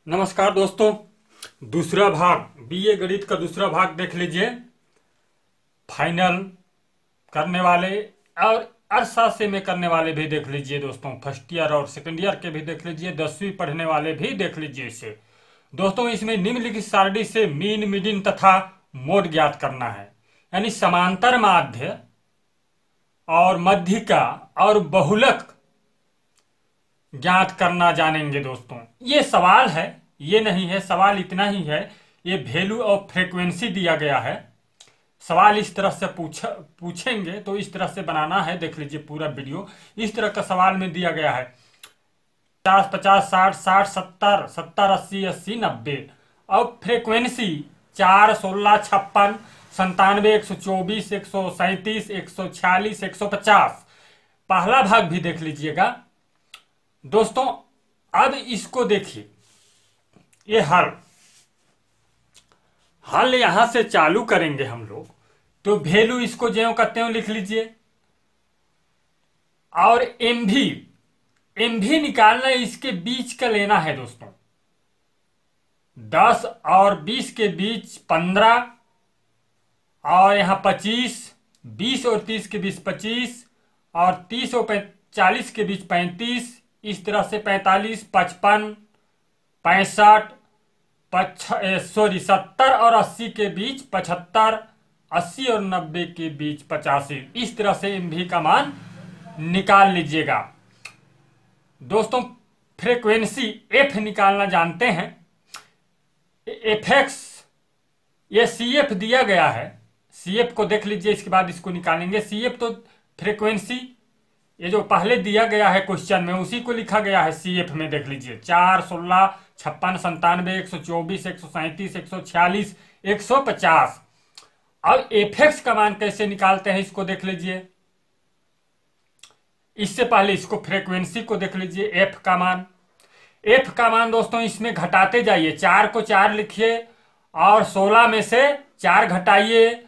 नमस्कार दोस्तों। दूसरा भाग बीए गणित का दूसरा भाग देख लीजिए। फाइनल करने वाले और अरसा में करने वाले भी देख लीजिए दोस्तों। फर्स्ट ईयर और सेकंड ईयर के भी देख लीजिए। 10वीं पढ़ने वाले भी देख लीजिए इसे। दोस्तों इसमें निम्नलिखित सारणी से मीन मीडियन तथा मोड ज्ञात करना है, यानी समांतर माध्य और मध्यिका और बहुलक ज्ञात करना जानेंगे दोस्तों। ये सवाल है, ये नहीं है सवाल, इतना ही है। ये वैल्यू ऑफ फ्रीक्वेंसी दिया गया है। सवाल इस तरह से पूछेंगे तो इस तरह से बनाना है। देख लीजिए पूरा वीडियो। इस तरह का सवाल में दिया गया है 50 50 60 60 70 70 80 80 90। अब फ्रीक्वेंसी 4 16 56 97 124 137 146 150। पहला भाग भी देख लीजिएगा दोस्तों। अब इसको देखिए, ये हल यहां से चालू करेंगे हम लोग, तो वैल्यू इसको ज्यों का त्यों लिख लीजिए। और एमवी निकालना है, इसके बीच का लेना है दोस्तों। 10 और 20 के बीच 15, और यहां 25, 20 और 30 के बीच 25, और 30 और 40 के बीच 35, इस तरह से 45, 55, 65, 70 और 80 के बीच 75, 80 और 90 के बीच 85। इस तरह से एमवी का मान निकाल लीजिएगा दोस्तों। फ्रीक्वेंसी एफ निकालना जानते हैं। एफ एक्स, ये सी एफ दिया गया है। सी एफ को देख लीजिए, इसके बाद इसको निकालेंगे। सी एफ तो फ्रीक्वेंसी, ये जो पहले दिया गया है क्वेश्चन में उसी को लिखा गया है। सी एफ में देख लीजिए 4 16 56 97 124 137 146 150। अब एफ एक्स का मान कैसे निकालते हैं इसको देख लीजिए। इससे पहले इसको फ्रीक्वेंसी को देख लीजिए। एफ का मान दोस्तों इसमें घटाते जाइए। 4 को 4 लिखिए और 16 में से 4 घटाइए।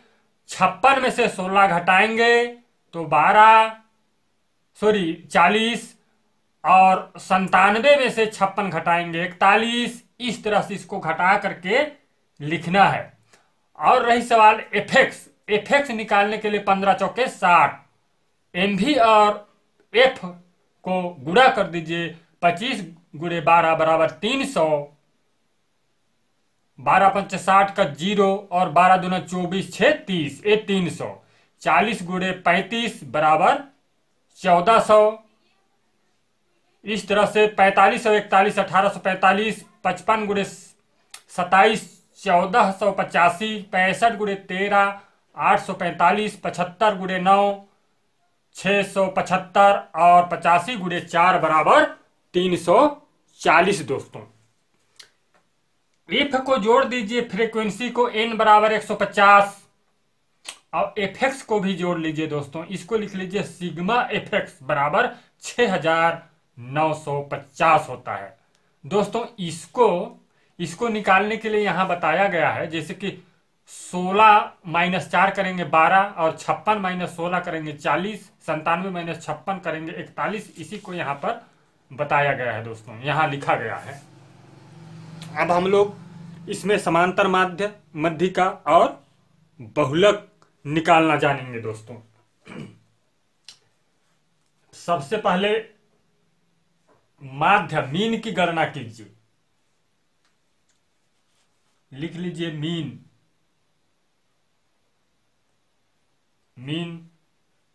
56 में से 16 घटाएंगे तो 40, और 97 में से 56 घटाएंगे 41। इस तरह से इसको घटा करके लिखना है। और रही सवाल एफ एक्स निकालने के लिए 15 चौके 60। एमवी और एफ को गुणा कर दीजिए। 25 गुणे 12 बराबर 300। 12 पंच 60 का 0 और 12 दूना 24 6 30, ये 300। 40 गुणे 35 बराबर 1400। इस तरह से 45 और 41 1845। 55 गुणे 27 1485। 65 गुणे 13 845। 75 गुणे 9 675, और 85 गुणे 4 बराबर 340 दोस्तों। एफ को जोड़ दीजिए, फ्रीक्वेंसी को एन बराबर 150, और एफ एक्स को भी जोड़ लीजिए दोस्तों। इसको लिख लीजिए सिग्मा एफ एक्स बराबर 6950 होता है दोस्तों। इसको निकालने के लिए यहां बताया गया है, जैसे कि 16 माइनस 4 करेंगे 12, और 56 माइनस 16 करेंगे 40, 97 माइनस 56 करेंगे 41। इसी को यहां पर बताया गया है दोस्तों, यहां लिखा गया है। अब हम लोग इसमें समांतर माध्य, मध्यिका और बहुलक निकालना जानेंगे दोस्तों। सबसे पहले माध्य मीन की गणना कीजिए। लिख लीजिए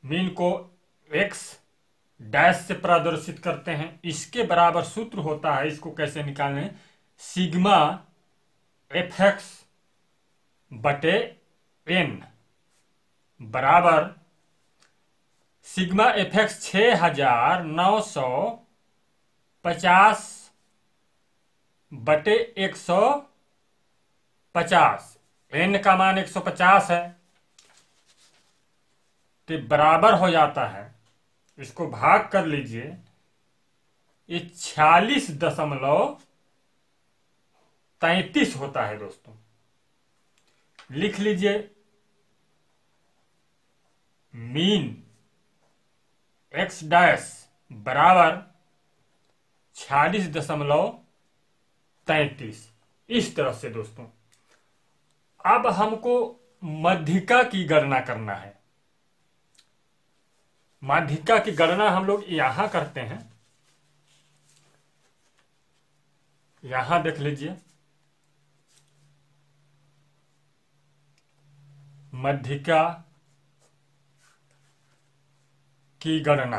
मीन को एक्स डैश से प्रदर्शित करते हैं। इसके बराबर सूत्र होता है, इसको कैसे निकालें, सिग्मा एफ एक्स बटे एन बराबर सिग्मा एफ एक्स 6950 बटे 150। एन का मान 150 है, तो बराबर हो जाता है, इसको भाग कर लीजिए, ये 46.33 होता है दोस्तों। लिख लीजिए मीन एक्स डैश बराबर 46.33 33। इस तरह से दोस्तों अब हमको माध्यिका की गणना करना है। माध्यिका की गणना हम लोग यहां करते हैं। यहां देख लीजिए, माध्यिका की गणना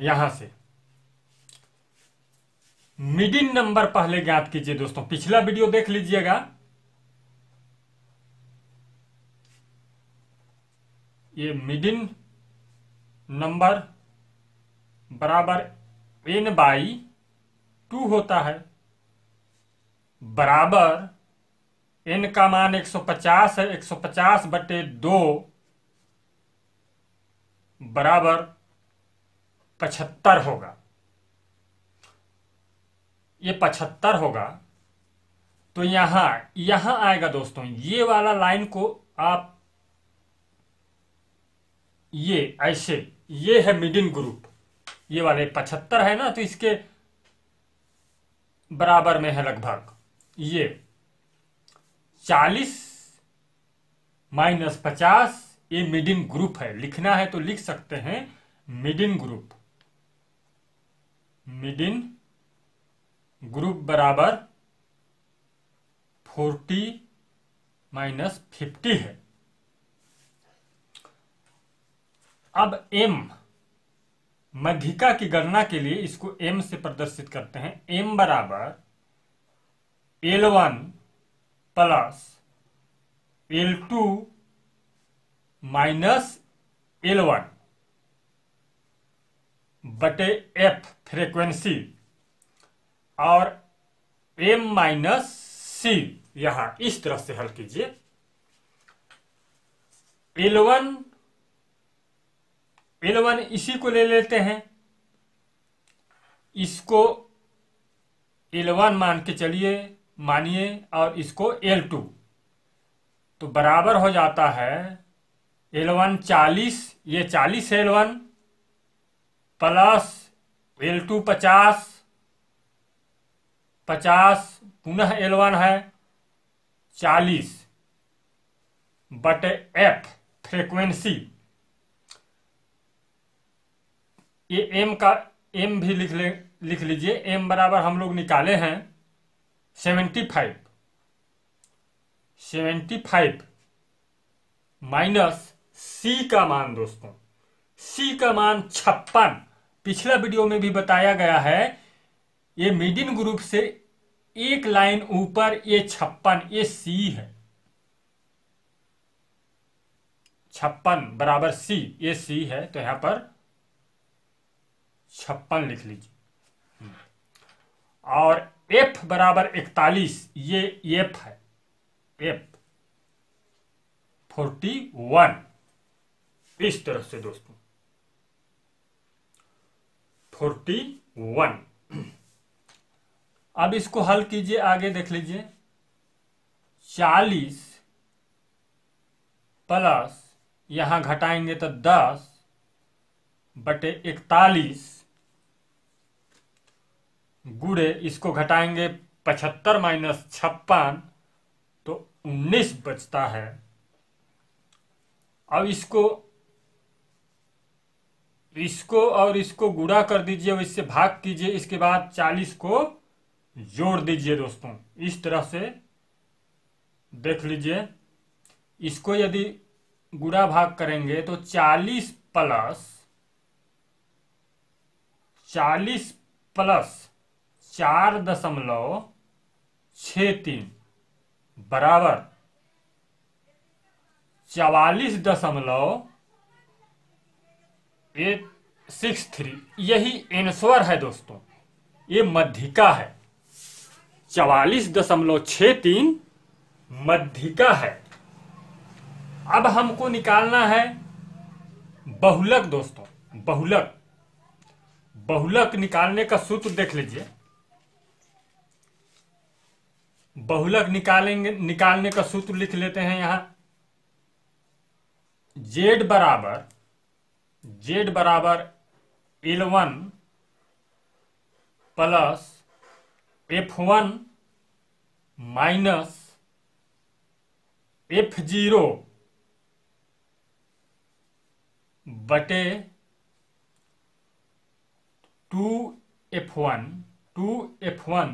यहां से मीडियन नंबर पहले ज्ञात कीजिए। दोस्तों पिछला वीडियो देख लीजिएगा। ये मीडियन नंबर बराबर n/2 होता है, बराबर n का मान 150 है, 150/2 बराबर 75 होगा। ये 75 होगा तो यहां आएगा दोस्तों। ये वाला लाइन को आप ये ऐसे, ये है मीडियन ग्रुप, ये वाले 75 है ना, तो इसके बराबर में है लगभग। ये 40 - 50 ये मीडियन ग्रुप है। लिखना है तो लिख सकते हैं मीडियन ग्रुप बराबर 40 - 50 है। अब m माध्यिका की गणना के लिए इसको m से प्रदर्शित करते हैं। m बराबर L1 plus L2 minus L1 बटे f फ्रीक्वेंसी, और m माइनस c यहां इस तरह से हल कीजिए। L1 इसी को ले लेते हैं, इसको L1 मान के चलिए, मानिए, और इसको L2, तो बराबर हो जाता है L1 40, ये 40 है L1, प्लस L2 50 पुनः L1 है 40 बटे f फ्रीक्वेंसी। ये m भी लिख लीजिए। m बराबर हम लोग निकाले हैं 75 माइनस c का मान। दोस्तों c का मान 56, पिछला वीडियो में भी बताया गया है। ये मीडियन ग्रुप से एक लाइन ऊपर ये 56, ये c है। 56 बराबर c, ये c है, तो यहां पर 56 लिख लीजिए। और f बराबर 41, ये f है, f 41। इस तरह से दोस्तों 41। अब इसको हल कीजिए, आगे देख लीजिए। 40 प्लस यहां घटाएंगे तो 10 बटे 41 गुड़े इसको घटाएंगे 75 माइनस 56 तो 19 बचता है। अब इसको और इसको गुणा कर दीजिए और इससे भाग कीजिए, इसके बाद 40 को जोड़ दीजिए। दोस्तों इस तरह से देख लीजिए, इसको यदि गुणा भाग करेंगे तो 40 प्लस 4.63 बराबर 44.863। यही आंसर है दोस्तों, ये माध्यिका है। 44.63 माध्यिका है। अब हमको निकालना है बहुलक। दोस्तों बहुलक निकालने का सूत्र देख लीजिए। बहुलक निकालने का सूत्र लिख लेते हैं। यहां Z बराबर L1 plus F1 minus F0 बटे 2F1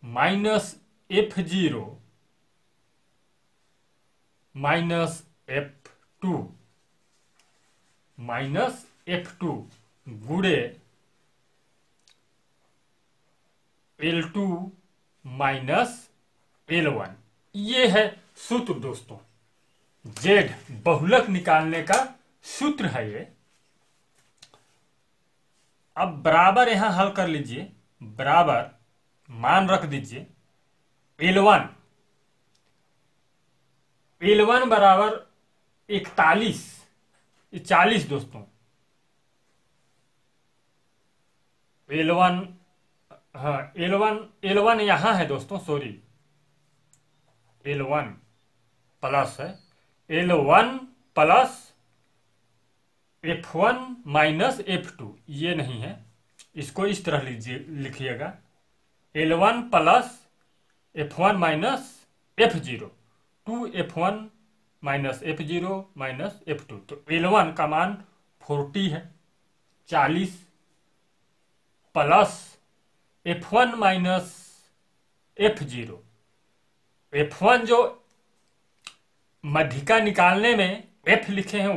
minus F0 minus F2 गुणे L2 माइनस L1। ये है सूत्र दोस्तों, जेड बहुलक निकालने का सूत्र है ये। अब बराबर यहां हल कर लीजिए, बराबर मान रख दीजिए L1 बराबर 40 दोस्तों। L1 हाँ L1 यहां है दोस्तों, सॉरी L1 प्लस है L1 plus F1 minus F2, ये नहीं है, इसको इस तरह लिखिएगा L1 plus F1 minus F0, 2F1 minus F0 minus F2। तो L1 का मान 40 है, 40 plus F1 minus F0। F1 जो मध्यिका निकालने में F लिखे हैं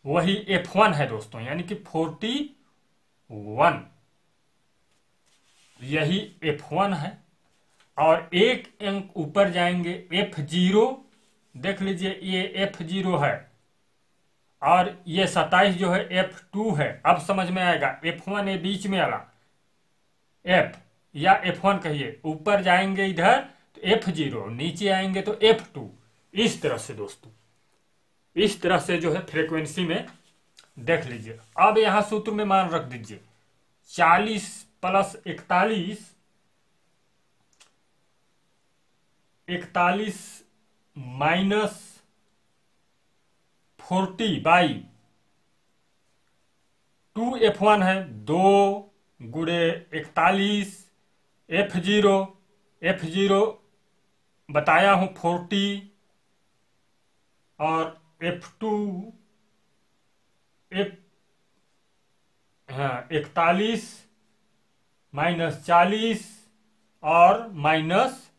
वही F1 है दोस्तों, यानी कि 41, यही F1 है। और एक अंक ऊपर जाएंगे F0, देख लीजिए ये F0 है, और ये 27 जो है F2 है। अब समझ में आएगा, F1 ये बीच में आला F या F1 कहिए, ऊपर जाएंगे इधर तो F0, नीचे आएंगे तो F2। इस तरह से दोस्तों, इस तरह से जो है फ्रीक्वेंसी में देख लीजिए। अब यहां सूत्र में मान रख दीजिए 40 प्लस 41 माइनस 40 बाई 2F1 है, 2 गुणे 41 F0 बताया हूं 40, और F2 41 माइनस 40 और माइनस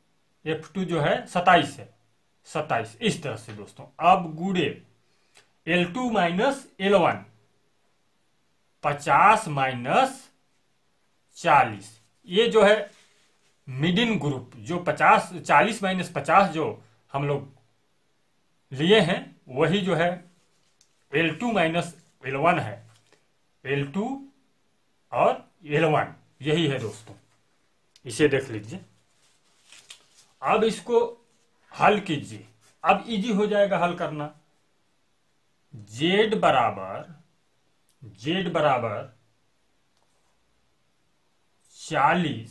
F2 जो है 27 है, 27। इस तरह से दोस्तों। अब गुणे L2 माइनस L1, 50 माइनस 40, ये जो है मिडिल ग्रुप, जो 40 माइनस 50 जो हम लोग लिए हैं, वही जो है L2 माइनस L1 है, L2 और L1 यही है दोस्तों। इसे देख लीजिए। अब इसको हल कीजिए, अब इजी हो जाएगा हल करना। Z बराबर 40,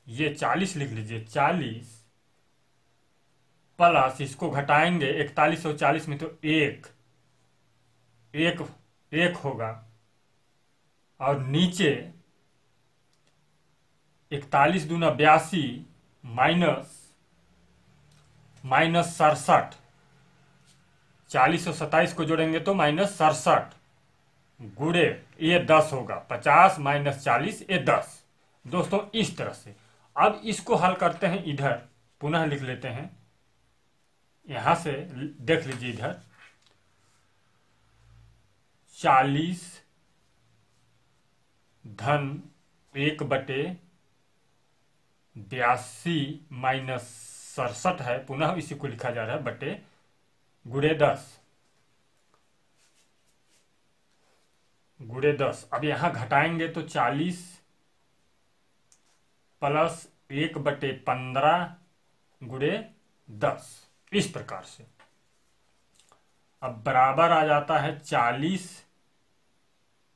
ये 40 लिख लीजिए, 40 प्लस, इसको घटाएंगे 41 और 40 में तो एक होगा, और नीचे 41 दूना 82 माइनस 67, 40 और 27 को जोड़ेंगे तो माइनस 67 गुणे ये 10 होगा, 50 माइनस 40 ये 10 दोस्तों। इस तरह से अब इसको हल करते हैं, इधर पुनः लिख लेते हैं, यहां से देख लीजिए, इधर 40 धन 1/82 माइनस 67 है, पुनः इसी को लिखा जा रहा है, बटे गुणे 10। अब यहां घटाएंगे तो 40 प्लस 1/15 गुणे 10, इस प्रकार से। अब बराबर आ जाता है 40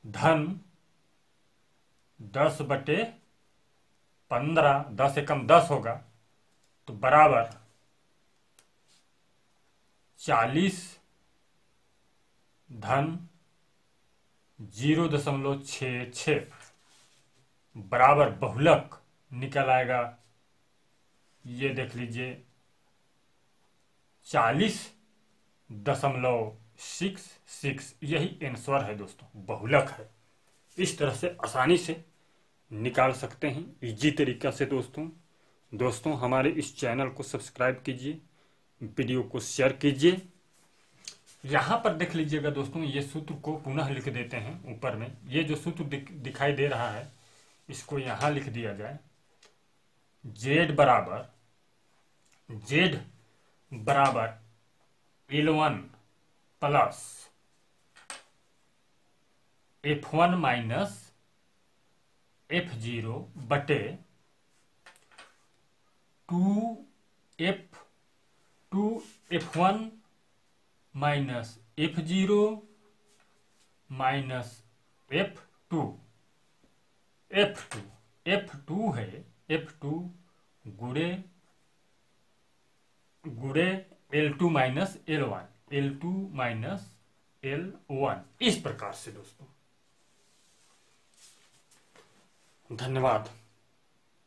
धन 10/15, 10 एकम 10 होगा, तो बराबर 40 धन 0.66 बराबर बहुलक निकल आएगा, ये देख लीजिए 40.66, यही आंसर है दोस्तों, बहुलक है। इस तरह से आसानी से निकाल सकते हैं, इजी तरीका से दोस्तों हमारे इस चैनल को सब्सक्राइब कीजिए, वीडियो को शेयर कीजिए। यहाँ पर देख लीजिएगा दोस्तों, ये सूत्र को पुनः लिख देते हैं ऊपर में। ये जो सूत्र दिखाई दे रहा है इसको यहाँ लिख दिया जाए। Z बराबर L1 plus F1 minus F0 बटे 2F1 minus F0 minus F2 है F2 गुणे L2 माइनस L1, इस प्रकार से दोस्तों। धन्यवाद।